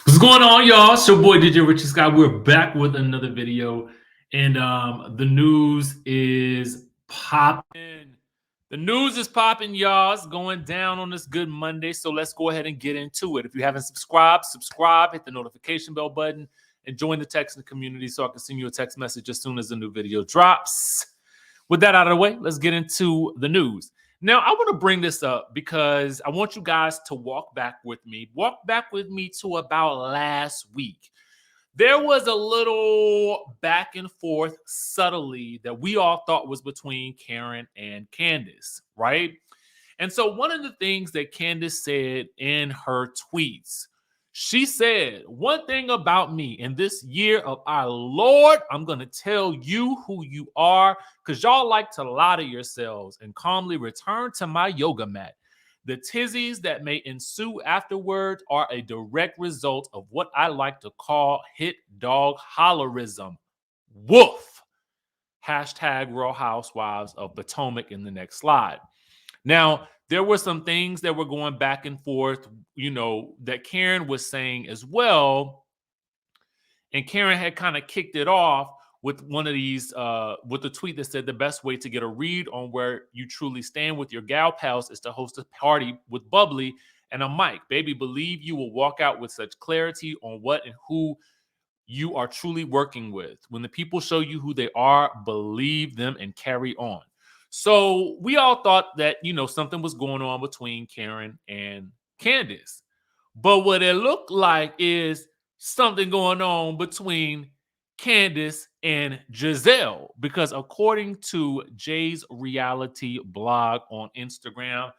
What's going on, y'all? It's your boy DJRichieSkye. We're back with another video, and the news is popping. The news is popping, y'all. It's going down on this good Monday, so let's go ahead and get into it. If you haven't subscribed, subscribe, hit the notification bell button, and join the texting community so I can send you a text message as soon as the new video drops. With that out of the way, let's get into the news. Now, I want to bring this up because I want you guys to walk back with me. Walk back with me to about last week. There was a little back and forth subtly that we all thought was between Karen and Candiace, right? And so one of the things that Candiace said in her tweets, she said, one thing about me in this year of our Lord, I'm going to tell you who you are because y'all like to lie to yourselves and calmly return to my yoga mat. The tizzies that may ensue afterwards are a direct result of what I like to call hit dog hollerism. Woof. Hashtag Real Housewives of Potomac in the next slide. Now, there were some things that were going back and forth, that Karen was saying as well. And Karen had kind of kicked it off with one of these, with a tweet that said the best way to get a read on where you truly stand with your gal pals is to host a party with bubbly and a mic. Baby, believe you will walk out with such clarity on what and who you are truly working with. When the people show you who they are, believe them and carry on. So we all thought that, something was going on between Karen and Candiace. But what it looked like is something going on between Candiace and Gizelle. Because according to Jay's reality blog on Instagram,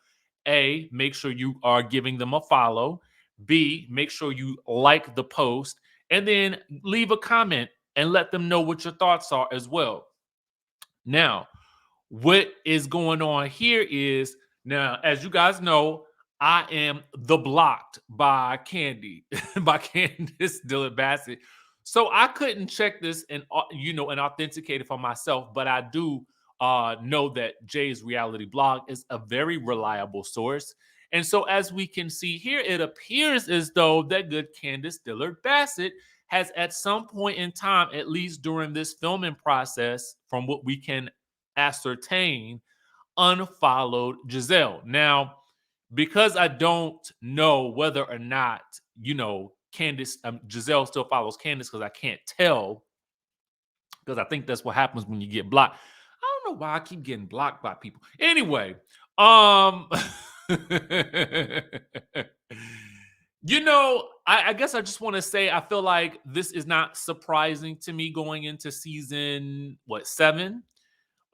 A, make sure you are giving them a follow. B, make sure you like the post. And then leave a comment and let them know what your thoughts are as well. Now, what is going on here is, now, as you guys know, I am the blocked by Candy, by Candice Dillard Bassett. So I couldn't check this and and authenticate it for myself, but I do know that Jay's reality blog is a very reliable source. And so as we can see here, it appears as though that good Candice Dillard Bassett has at some point in time, at least during this filming process, from what we can ascertain, unfollowed Gizelle. Now, because I don't know whether or not, Candice, Gizelle still follows Candice because I can't tell, because I think that's what happens when you get blocked. I don't know why I keep getting blocked by people. Anyway, I guess I just want to say I feel like this is not surprising to me going into season 7.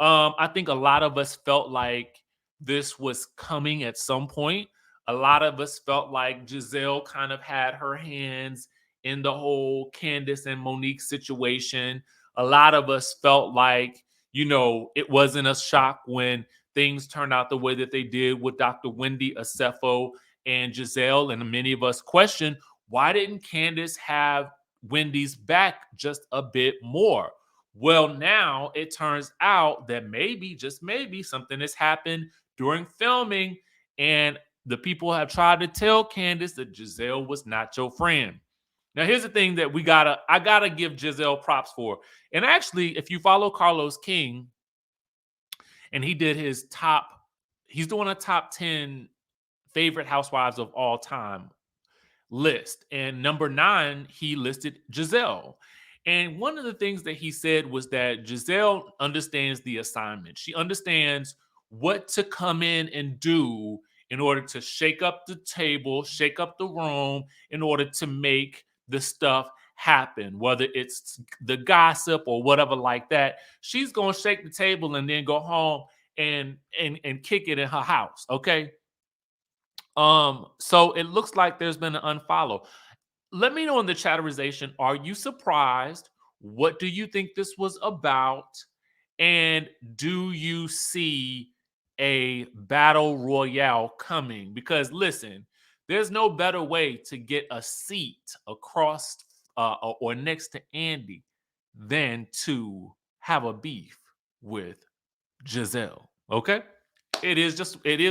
I think a lot of us felt like this was coming at some point. A lot of us felt like Gizelle kind of had her hands in the whole Candiace and Monique situation. A lot of us felt like, it wasn't a shock when things turned out the way that they did with Dr. Wendy Acefo and Gizelle. And many of us questioned, why didn't Candiace have Wendy's back just a bit more? Well, now it turns out that maybe, just maybe, something has happened during filming, and the people have tried to tell Candiace that Gizelle was not your friend. Now, here's the thing that I gotta give Gizelle props for. And actually, if you follow Carlos King, and he's doing a top 10 favorite housewives of all time list. And number 9, he listed Gizelle. And one of the things that he said was that Gizelle understands the assignment. She understands what to come in and do in order to shake up the table, shake up the room, in order to make the stuff happen, whether it's the gossip or whatever like that. She's going to shake the table and then go home and kick it in her house, okay? So it looks like there's been an unfollow. Let me know in the chatterization, are you surprised? What do you think this was about? And do you see a battle royale coming? Because listen, there's no better way to get a seat across or next to Andy than to have a beef with Gizelle. Okay? It is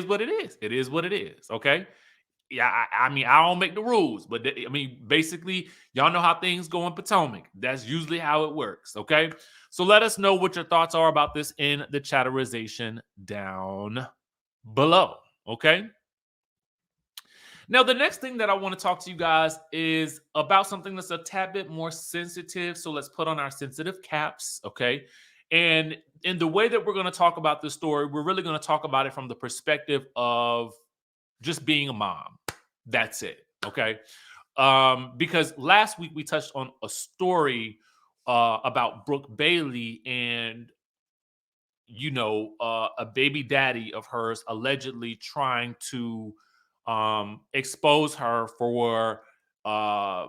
what it is. It is what it is. Okay? yeah, I mean, I don't make the rules, but I mean, basically, y'all know how things go in Potomac. That's usually how it works. Okay. So let us know what your thoughts are about this in the chatterization down below. Okay. Now, the next thing that I want to talk to you guys is about something that's a tad bit more sensitive. So let's put on our sensitive caps. Okay. And in the way that we're going to talk about this story, we're really going to talk about it from the perspective of just being a mom. That's it. Okay. Because last week we touched on a story about Brooke Bailey and a baby daddy of hers allegedly trying to expose her for uh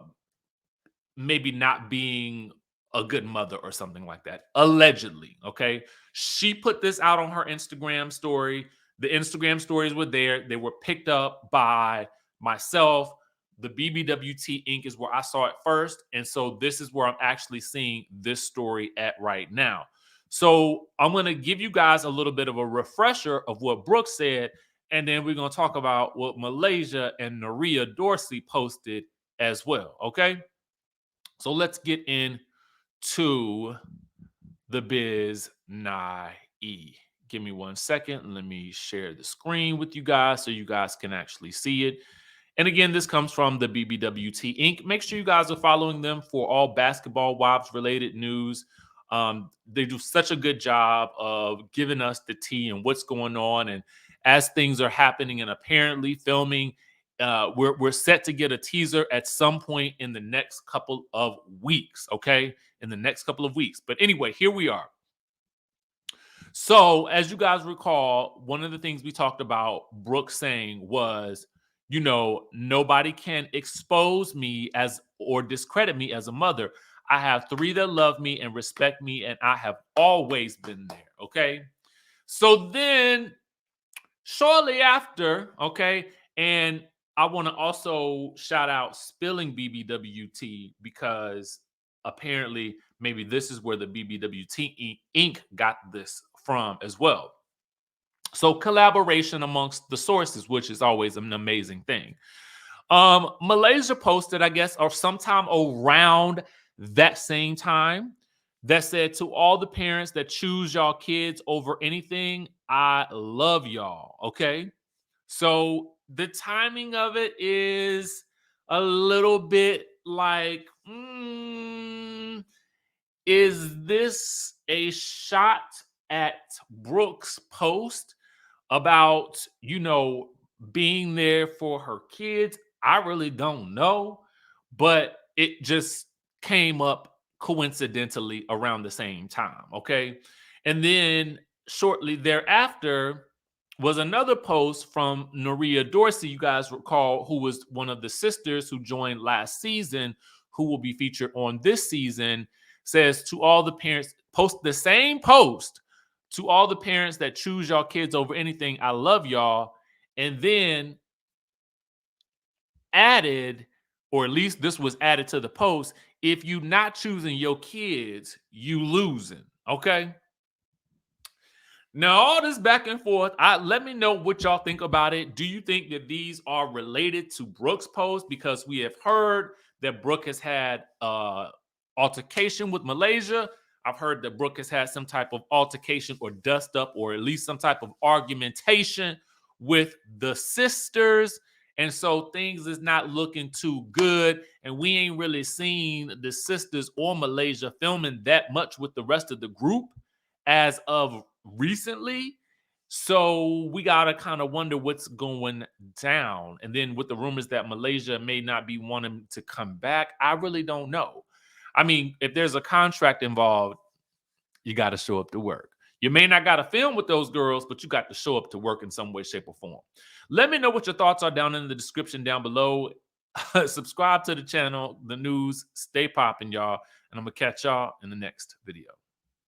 maybe not being a good mother or something like that. Allegedly, okay? She put this out on her Instagram story. The Instagram stories were there. They were picked up by myself. The BBWT Inc. is where I saw it first. And so this is where I'm actually seeing this story at right now. So I'm going to give you guys a little bit of a refresher of what Brooke said. And then we're going to talk about what Malaysia and Noria Dorsey posted as well. Okay. So let's get into the biz nye. Give me 1 second. Let me share the screen with you guys so you guys can actually see it. And again, this comes from the BBWT Inc. Make sure you guys are following them for all basketball wives related news. They do such a good job of giving us the tea and what's going on. And as things are happening and apparently filming, we're set to get a teaser at some point in the next couple of weeks. Okay. In the next couple of weeks. But anyway, here we are. So, as you guys recall, one of the things we talked about Brooke saying was, nobody can expose me as or discredit me as a mother. I have 3 that love me and respect me, and I have always been there. Okay. So then, shortly after, okay, and I want to also shout out SpillingBBWTea because apparently maybe this is where the BBWT Inc. got this from as well. So collaboration amongst the sources, which is always an amazing thing. Malaysia posted, I guess, or sometime around that same time, that said, to all the parents that choose y'all kids over anything, I love y'all. Okay. So the timing of it is a little bit like, is this a shot at Brooke's post about, being there for her kids? I really don't know, but it just came up coincidentally around the same time. Okay. And then shortly thereafter was another post from Noria Dorsey, you guys recall, who was one of the sisters who joined last season, who will be featured on this season, says to all the parents, post the same post, to all the parents that choose y'all kids over anything, I love y'all. And then added, or at least this was added to the post, if you not choosing your kids, you losing. Okay. Now, all this back and forth, let me know what y'all think about it. Do you think that these are related to Brooke's post? Because we have heard that Brooke has had altercation with Malaysia. I've heard that Brooke has had some type of altercation or dust up, or at least some type of argumentation with the sisters. And so things is not looking too good. And we ain't really seen the sisters or Malaysia filming that much with the rest of the group as of recently. So we got to kind of wonder what's going down. And then with the rumors that Malaysia may not be wanting to come back, I really don't know. I mean, if there's a contract involved, you got to show up to work. You may not got to film with those girls, but you got to show up to work in some way, shape, or form. Let me know what your thoughts are down in the description down below. Subscribe to the channel, the news. Stay popping, y'all. And I'm going to catch y'all in the next video.